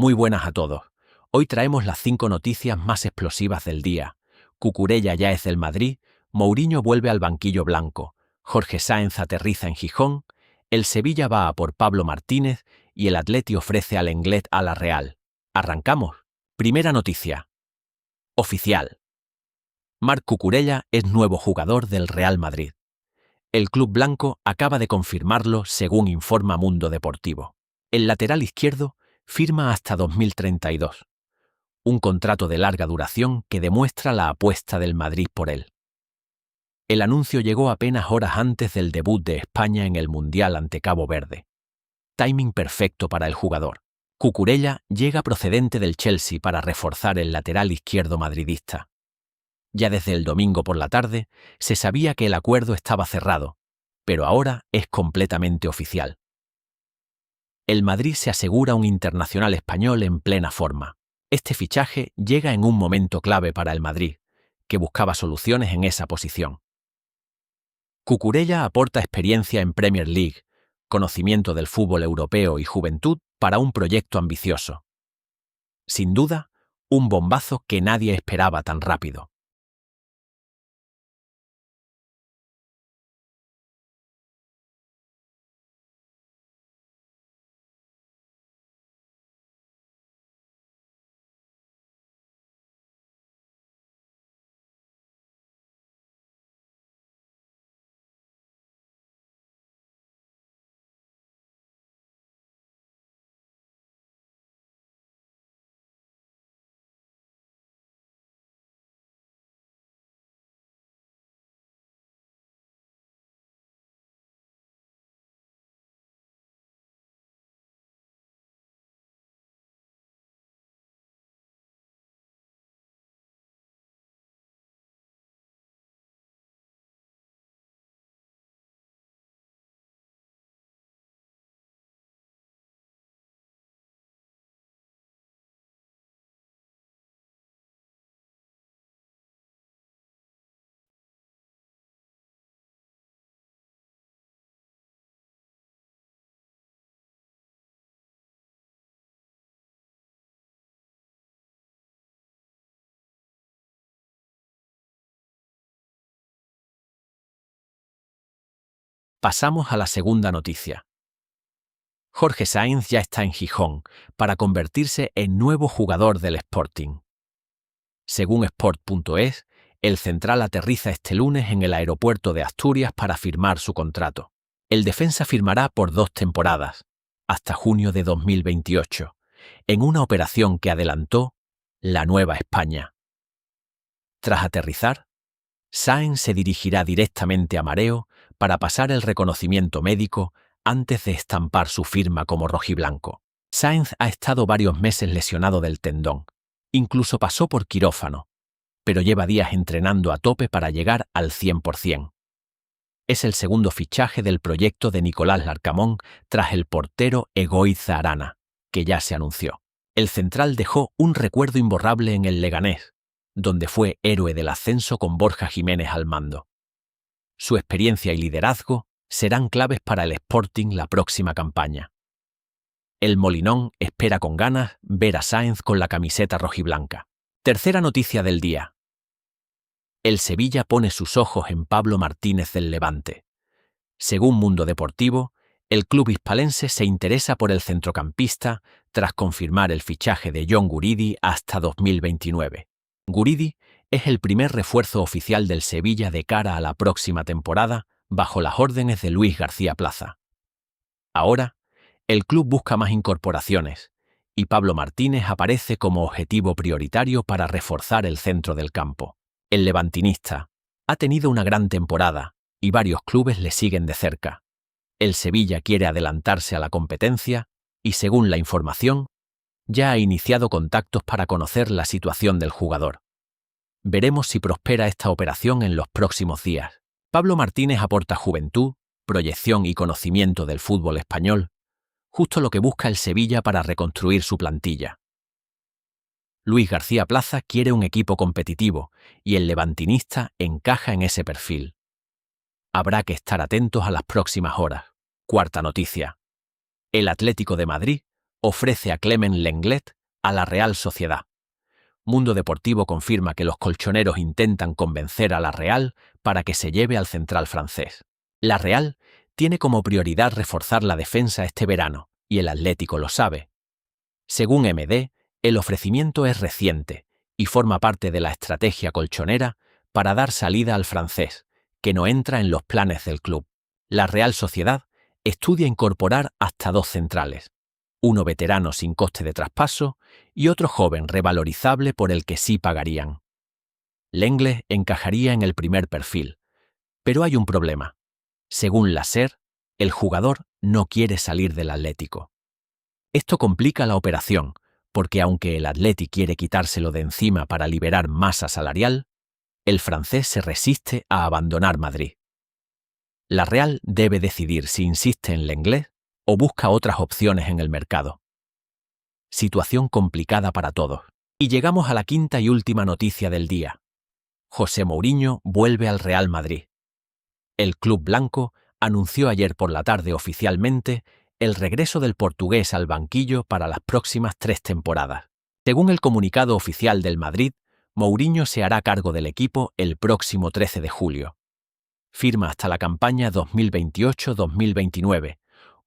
Muy buenas a todos. Hoy traemos las 5 noticias más explosivas del día. Cucurella ya es del Madrid, Mourinho vuelve al banquillo blanco, Jorge Sáenz aterriza en Gijón, el Sevilla va a por Pablo Martínez y el Atleti ofrece al Lenglet a la Real. Arrancamos. Primera noticia. Oficial. Marc Cucurella es nuevo jugador del Real Madrid. El club blanco acaba de confirmarlo según informa Mundo Deportivo. El lateral izquierdo firma hasta 2032. Un contrato de larga duración que demuestra la apuesta del Madrid por él. El anuncio llegó apenas horas antes del debut de España en el Mundial ante Cabo Verde. Timing perfecto para el jugador. Cucurella llega procedente del Chelsea para reforzar el lateral izquierdo madridista. Ya desde el domingo por la tarde se sabía que el acuerdo estaba cerrado, pero ahora es completamente oficial. El Madrid se asegura un internacional español en plena forma. Este fichaje llega en un momento clave para el Madrid, que buscaba soluciones en esa posición. Cucurella aporta experiencia en Premier League, conocimiento del fútbol europeo y juventud para un proyecto ambicioso. Sin duda, un bombazo que nadie esperaba tan rápido. Pasamos a la segunda noticia. Jorge Sáenz ya está en Gijón para convertirse en nuevo jugador del Sporting. Según Sport.es, el central aterriza este lunes en el aeropuerto de Asturias para firmar su contrato. El defensa firmará por 2 temporadas, hasta junio de 2028, en una operación que adelantó la Nueva España. Tras aterrizar, Sáenz se dirigirá directamente a Mareo para pasar el reconocimiento médico antes de estampar su firma como rojiblanco. Sáenz ha estado varios meses lesionado del tendón, incluso pasó por quirófano, pero lleva días entrenando a tope para llegar al 100%. Es el segundo fichaje del proyecto de Nicolás Larcamón tras el portero Egoitza Arana, que ya se anunció. El central dejó un recuerdo imborrable en el Leganés, donde fue héroe del ascenso con Borja Jiménez al mando. Su experiencia y liderazgo serán claves para el Sporting la próxima campaña. El Molinón espera con ganas ver a Sáenz con la camiseta rojiblanca. Tercera noticia del día. El Sevilla pone sus ojos en Pablo Martínez del Levante. Según Mundo Deportivo, el club hispalense se interesa por el centrocampista tras confirmar el fichaje de John Guridi hasta 2029. Guridi es el primer refuerzo oficial del Sevilla de cara a la próxima temporada bajo las órdenes de Luis García Plaza. Ahora, el club busca más incorporaciones y Pablo Martínez aparece como objetivo prioritario para reforzar el centro del campo. El levantinista ha tenido una gran temporada y varios clubes le siguen de cerca. El Sevilla quiere adelantarse a la competencia y, según la información, ya ha iniciado contactos para conocer la situación del jugador. Veremos si prospera esta operación en los próximos días. Pablo Martínez aporta juventud, proyección y conocimiento del fútbol español, justo lo que busca el Sevilla para reconstruir su plantilla. Luis García Plaza quiere un equipo competitivo y el levantinista encaja en ese perfil. Habrá que estar atentos a las próximas horas. Cuarta noticia. El Atlético de Madrid ofrece a Clement Lenglet a la Real Sociedad. Mundo Deportivo confirma que los colchoneros intentan convencer a la Real para que se lleve al central francés. La Real tiene como prioridad reforzar la defensa este verano, y el Atlético lo sabe. Según MD, el ofrecimiento es reciente y forma parte de la estrategia colchonera para dar salida al francés, que no entra en los planes del club. La Real Sociedad estudia incorporar hasta 2 centrales, uno veterano sin coste de traspaso y otro joven revalorizable por el que sí pagarían. Lenglet encajaría en el primer perfil, pero hay un problema. Según la SER, el jugador no quiere salir del Atlético. Esto complica la operación, porque aunque el Atleti quiere quitárselo de encima para liberar masa salarial, el francés se resiste a abandonar Madrid. La Real debe decidir si insiste en Lenglet o busca otras opciones en el mercado. Situación complicada para todos. Y llegamos a la quinta y última noticia del día. José Mourinho vuelve al Real Madrid. El club blanco anunció ayer por la tarde oficialmente el regreso del portugués al banquillo para las próximas 3 temporadas. Según el comunicado oficial del Madrid, Mourinho se hará cargo del equipo el próximo 13 de julio. Firma hasta la campaña 2028-2029,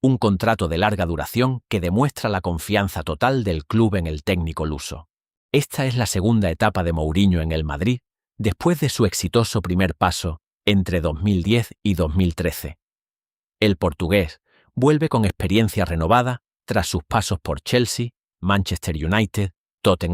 un contrato de larga duración que demuestra la confianza total del club en el técnico luso. Esta es la segunda etapa de Mourinho en el Madrid, después de su exitoso primer paso entre 2010 y 2013. El portugués vuelve con experiencia renovada tras sus pasos por Chelsea, Manchester United, Tottenham